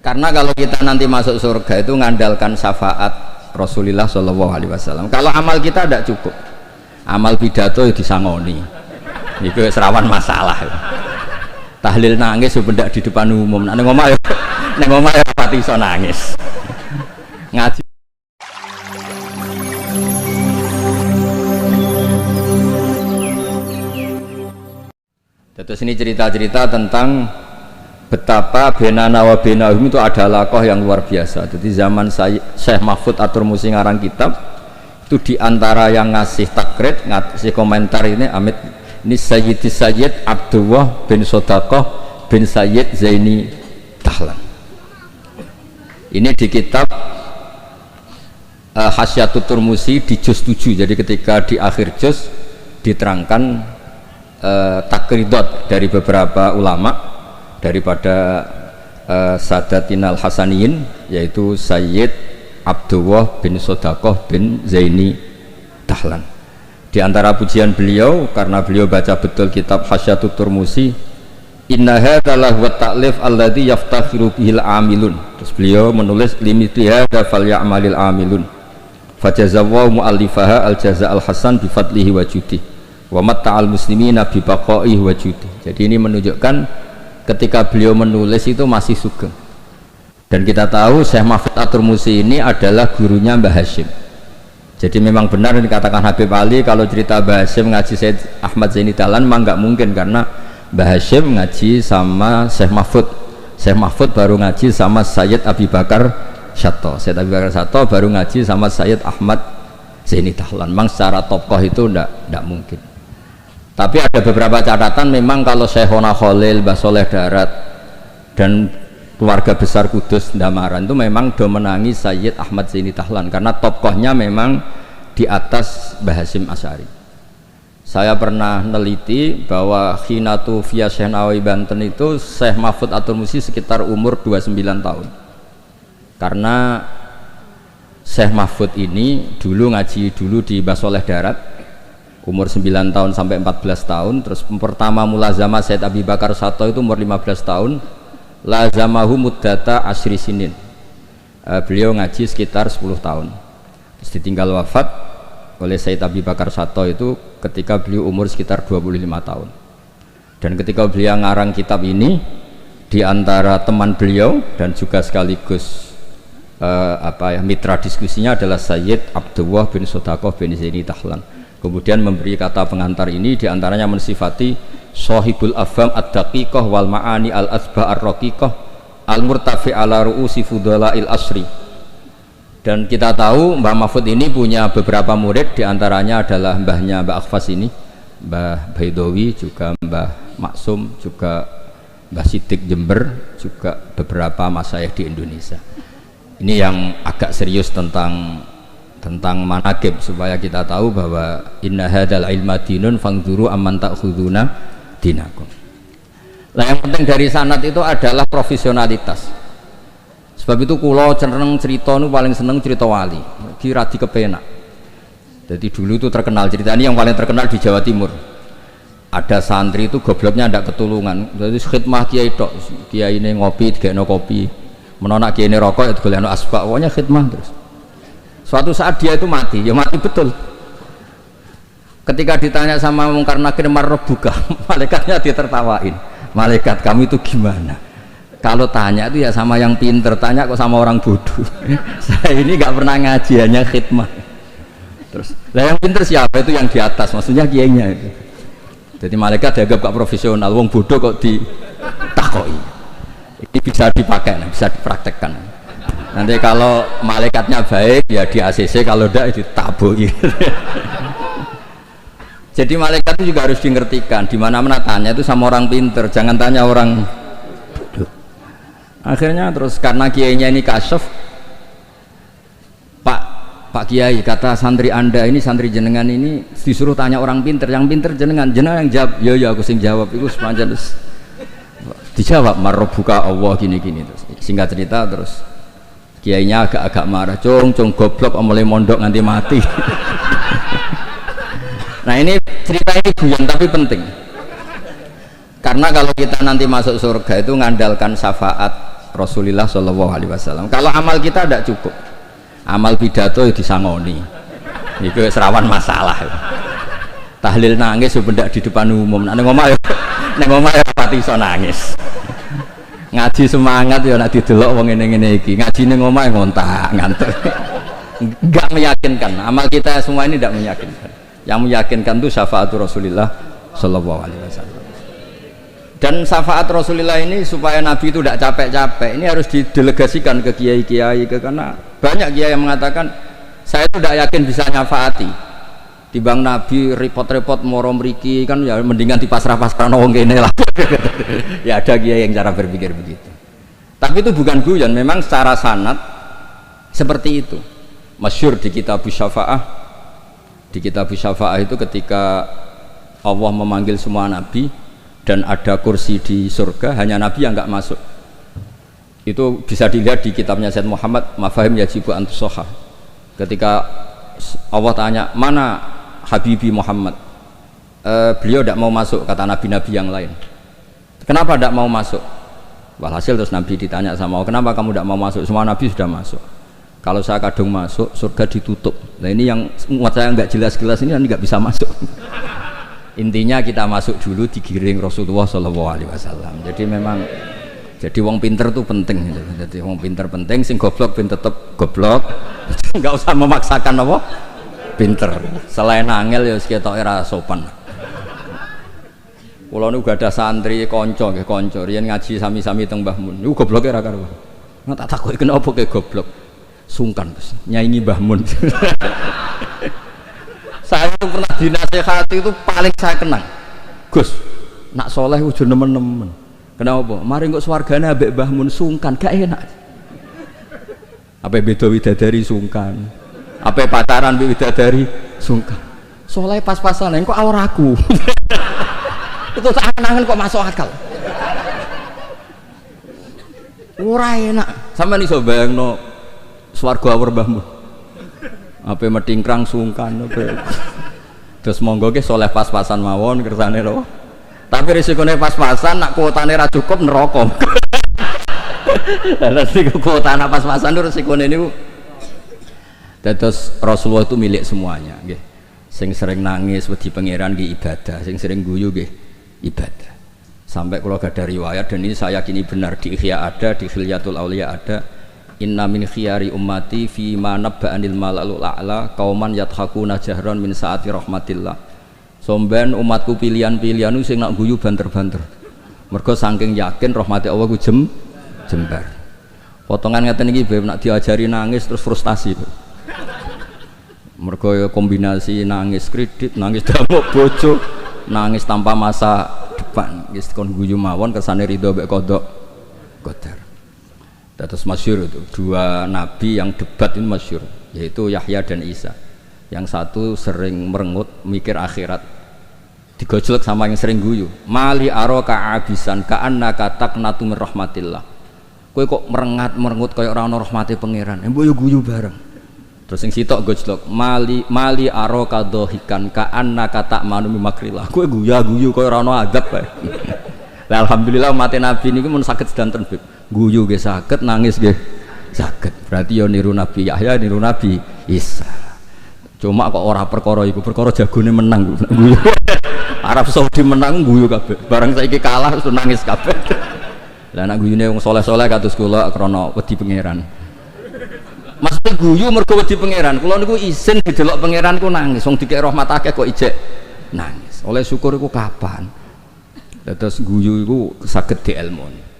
Karena kalau kita nanti masuk surga itu ngandalkan syafaat Rasulullah Shallallahu Alaihi Wasallam. Kalau amal kita tidak cukup, amal pidato itu disangoni, itu serawan masalah. Tahlil nangis sebenarnya di depan umum, neng omah ya pati iso nangis. Ngaji. Terus ini cerita-cerita tentang betapa benana wa benahum itu ada lakoh yang luar biasa. Jadi zaman Syekh Mahfud At-Turmusi ngarang kitab itu diantara yang ngasih takrib, ngasih komentar ini Amit ini Sayyid Abdullah bin Sodaqah bin Sayyid Zaini Tahlan. Ini di kitab Hasyatut Turmusi di juz 7. Jadi ketika di akhir juz diterangkan takridot dari beberapa ulama daripada Sadatinal Hasaniyin, yaitu Sayyid Abdullah bin Sodaqah bin Zaini Tahlan. Di antara pujian beliau, karena beliau baca betul kitab Hasyatut Turmusi, inna hadza lahu ta'lif alladzi yaftakhiru bihil amilun. Terus beliau menulis limithli hadza falyamalil amilun fajazallahu muallifaha al jazaa'al hasan bi fadlihi wa judi wa matta'al muslimina bi baqaihi wa judi. Jadi ini menunjukkan ketika beliau menulis itu masih sugeng. Dan kita tahu Syekh Mahfud At-Turmusi ini adalah gurunya Mbah Hashim. Jadi memang benar yang dikatakan Habib Ali, kalau cerita Mbah Hashim ngaji Syed Ahmad Zaini Tahlan memang nggak mungkin, karena Mbah Hashim ngaji sama Syekh Mahfud, Syekh Mahfud baru ngaji sama Sayyid Abi Bakar Syato, Sayyid Abi Bakar Syato baru ngaji sama Sayyid Ahmad Zaini Tahlan. Memang secara tokoh itu nggak mungkin. Tapi ada beberapa catatan, memang kalau Syekhona Khalil, Mbah Soleh Darat dan keluarga besar Kudus Ndamaran itu memang domenangi Sayyid Ahmad Zaini Tahlan, karena tokohnya memang di atas Mbah Hasyim Asy'ari. Saya pernah neliti bahwa Khinatu via Syekh Nawawi Banten itu Syekh Mahfud At-Turmusi sekitar umur 29 tahun, karena Syekh Mahfud ini dulu ngaji di Mbah Soleh Darat umur 9 tahun sampai 14 tahun. Terus pertama mulazamah Sayyid Abi Bakar Syato itu umur 15 tahun, lazamahu muddata asyri sinin, beliau ngaji sekitar 10 tahun. Terus ditinggal wafat oleh Sayyid Abi Bakar Syato itu ketika beliau umur sekitar 25 tahun. Dan ketika beliau ngarang kitab ini, di antara teman beliau dan juga sekaligus mitra diskusinya adalah Sayyid Abdullah bin Sodaqah bin Zaini Tahlan. Kemudian memberi kata pengantar ini, diantaranya mensifati Sohibul Afham ad-daqiqah wal ma'ani al-asba ar-raqiqah al-murtafi ala ru'usi fudala'il asri. Dan kita tahu Mbah Mahfud ini punya beberapa murid, diantaranya adalah mbahnya Mbah Akhfas ini, Mbah Baidowi, juga Mbah Maksum, juga Mbah Sidik Jember, juga beberapa masyayikh di Indonesia. Ini yang agak serius tentang manaqib, supaya kita tahu bahwa inna hadzal ilma dinun fangzuru amman ta'khuduna dinakum. Nah, yang penting dari sanad itu adalah profesionalitas. Sebab itu kula seneng cerita nu paling seneng cerita wali, kira di kepenak. Jadi dulu itu terkenal cerita ini, yang paling terkenal di Jawa Timur. Ada santri itu gobloknya ndak ketulungan. Jadi khidmah kiai tok, kiai ini ngopi, digekno kopi. Menolak kiai ini rokok, itu golekno asbak, pokoknya khidmah terus. Suatu saat dia itu mati, ya mati betul. Ketika ditanya sama Mungkar Nakir marrobuka, malaikatnya ditertawain. Malaikat kamu itu gimana? Kalau tanya itu ya sama yang pinter, tanya kok sama orang bodoh. Saya ini nggak pernah ngaji, hanya khidmah. Terus, lah yang pinter siapa? Itu yang di atas, maksudnya kiainya itu. Jadi malaikat dianggap gak profesional, wong bodoh kok ditakoi. Ini bisa dipakai, bisa dipraktekkan. Nanti kalau malaikatnya baik ya di ACC, kalau tidak ditaboi. Jadi malaikat itu juga harus dimengertikan, di mana-mana tanya itu sama orang pinter, jangan tanya orang bodoh. Akhirnya terus karena kiainya ini kasyaf, Pak Kiai, kata santri Anda ini, santri jenengan ini disuruh tanya orang pinter, yang pinter jenengan yang jawab. Ya aku sing jawab itu sepanjang terus dijawab marrobuka Allah gini-gini. Terus singkat cerita terus kiainya agak-agak marah, cung goblok mulai mondok nganti mati. Nah, ini cerita ini guyon tapi penting, karena kalau kita nanti masuk surga itu ngandalkan syafaat Rasulullah Shallallahu Alaihi Wasallam. Kalau amal kita tidak cukup, amal pidato ya disangoni, itu serawan masalah. Tahlil nangis sebenarnya di depan umum, neng omah ya pati iso nangis. Ngaji semangat ya nak didelok wong ngene-ngene iki. Ngaji ning omah ngontak ngantuk. Enggak meyakinkan. Amal kita semua ini tidak meyakinkan. Yang meyakinkan itu syafaatul Rasulullah Shallallahu Alaihi Wasallam. Dan syafaat Rasulullah ini supaya Nabi itu tidak capek-capek, ini harus didelegasikan ke kiai-kiai, karena banyak kiai yang mengatakan saya itu tidak yakin bisa nyafaati. Timbang Nabi repot-repot moro mriki kan ya mendingan dipasrah-pasrah wong kene lah. Ya ada kiai yang cara berpikir begitu. Tapi itu bukan guyon, memang secara sanad seperti itu. Masyhur di kitab Syafaah. Di kitab Syafaah itu ketika Allah memanggil semua nabi dan ada kursi di surga, hanya Nabi yang nggak masuk. Itu bisa dilihat di kitabnya Sayyid Muhammad Mafahim Yajibu Antusoha. Ketika Allah tanya mana Habibi Muhammad, beliau tidak mau masuk, kata nabi-nabi yang lain. Kenapa tidak mau masuk? Walhasil terus Nabi ditanya sama Allah, kenapa kamu tidak mau masuk? Semua nabi sudah masuk. Kalau saya kadung masuk, surga ditutup. Nah ini yang muat saya nggak jelas-jelas ini nggak bisa masuk. Intinya kita masuk dulu digiring Rasulullah Shallallahu Alaihi Wasallam. Jadi memang jadi wong pinter tuh penting. Jadi wong pinter penting, sing goblok ben tetep goblok. Nggak usah memaksakan apa pinter. Selain angel ya ketok ora sopan. Kula niku gak ada santri kanca nggih kanca riyen ngaji sami-sami teng Mbah Mun. Niku gobloke ra karuan. Nek tak takoki kenapa ke goblok? Sungkan Gus, nyaingi Mbah Mun. Saya itu pernah dinasehati itu paling saya kenang. Gus, nak soleh udah nemen-nemen. Kenapa? Mari kok swargane ambek Mbah Mun sungkan, gak enak. Apa beda widadari sungkan? Apa pacaran mbek widadari sungkan? Soleh pas-pasan kok awraku. Itu angan-angan kok masuk akal. Ora enak. Sampeyan iso bayangno swarga awur Mbah Mun. Apa metingkrang sungkan apa. Terus monggo ke soleh pas-pasan mawon kersane lho. Tapi risikone pas-pasan nak kuotane ra cukup neraka. Lah nek kuota nak pas-pasan risikone niku. Dados Rasulullah itu milik semuanya nggih. Sing sering nangis wedi pangeran nggih ibadah, sing sering guyu nggih ibadah. Sampai kalau gak ada riwayat dan ini saya yakini benar di Ihya ada, di Khilyatul Auliya ada. Inna min khiyari ummati fi ma nabba'anil malalul a'la qauman yadhakuna jahran min saati rahmatillah. Somben umatku pilihan-pilihan sing nak guyu banter-banter. Mergo saking yakin rahmati Allah ku jembar. Potongan ngeten iki bae nak diajari nangis terus frustasi. Mergo kombinasi nangis kredit, nangis damuk bojo, nangis tanpa masa depan. Wis kon guyu mawon kersane ridho mek kodok qadar. Terus masyhur itu dua nabi yang debat ini masyhur, yaitu Yahya dan Isa. Yang satu sering merengut mikir akhirat, digojlok sama yang sering guyu. Mali aroka abisan ka'annaka taqnatu min rahmatillah. Kowe kok merengut kaya ora ana rahmate pangeran. Mbok yo guyu bareng. Terus sing sitok gojlok mali aroka dohikan ka'annaka ta'manu min makrillah. Kowe guyu kaya ora ana adab bae. Lah alhamdulillah umat Nabi niku mun saged sedanten Beb. Guyu nggih saged, nangis nggih saged. Berarti yo niru Nabi Yahya, niru Nabi Isa. Cuma kok ora perkara iku, perkara jagone menang guyu. Arab Saudi menang guyu kabeh. Barang saiki kalah terus nangis kabeh. Lah nek guyune wong saleh-saleh kados kula krana wedi pangeran. Maksudnya guyu mergo wedi pangeran. Kula niku isin didelok pangeran ku nangis. Wong dikek rahmat akeh kok ijek nangis. Oleh syukur iku kapan? Terus guyu iku saged dielmoni.